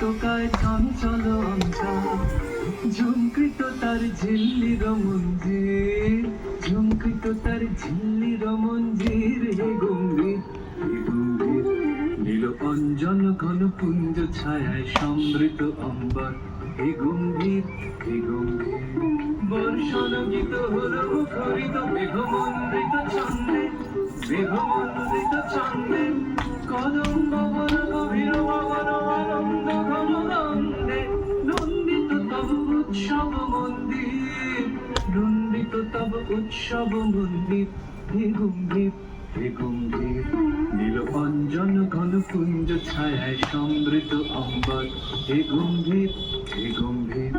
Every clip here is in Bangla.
টোকায় চঞ্চল অঞ্চল, ঝুমকৃত তার ঝিল্লির মঞ্জির, ঝুমকৃত তার ঝিল্লির মঞ্জির। হে গম্ভীর, হে গম্ভীর, নীল অঞ্জন ঘন পুঞ্জ ছায়ায় সমৃত অম্বর। হে গম্ভীর, হে গম্ভীর, বর্ষণ গীত হল মুখরিত মেঘমন্ডিত ছন্দে, মেঘমন্ডিত ছন্দে। কদম্ব বন গভীর ভবন আনন্দ ঘন নন্দে, নন্দিত তব উৎসব মন্দির, নন্দিত তব উৎসব মন্দির। হে গম্ভীর, হে গম্ভীর, নীল অঞ্জন ঘন কুঞ্জ ছায়ায় সমৃত অম্বর। হে গম্ভীর, হে গম্ভীর।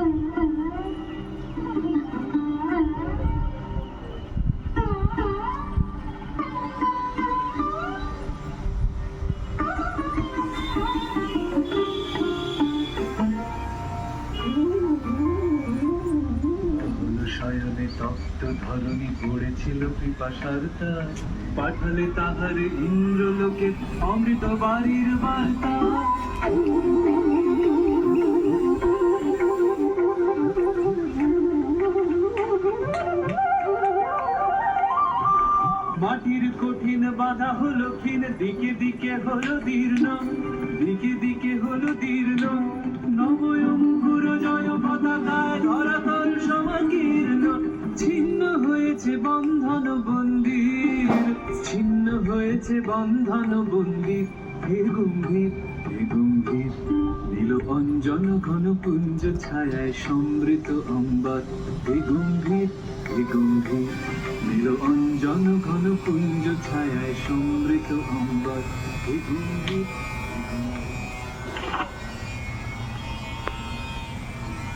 শয়নে তপ্ত ধরণী পড়েছিল পিপাসার তার, পাঠালে তাহার ইন্দ্রলোকে অমৃত বাড়ির বার্তা। মাটির কঠিন বাধা হলো ক্ষীণ, দিকে দিকে হলো দীর্ণ, দিকে দিকে হলো দীর্ণ। নবয়ঙ্কুর জয় পতাকায় ধরাতল সমাকীর্ণ, ছিন্ন হয়েছে বন্ধন বন্দির, ছিন্ন হয়েছে বন্ধন বন্দির। হে গম্ভীর, হে গম্ভীর, নীল অঞ্জন ঘন পুঞ্জ ছায়ায় সমৃত অম্বর। হে গম্ভীর, হে গম্ভীর, নীল অঞ্জন ঘন পুঞ্জ ছায়ায় সমৃত অম্বর। হে গম্ভীর, হে গম্ভীর।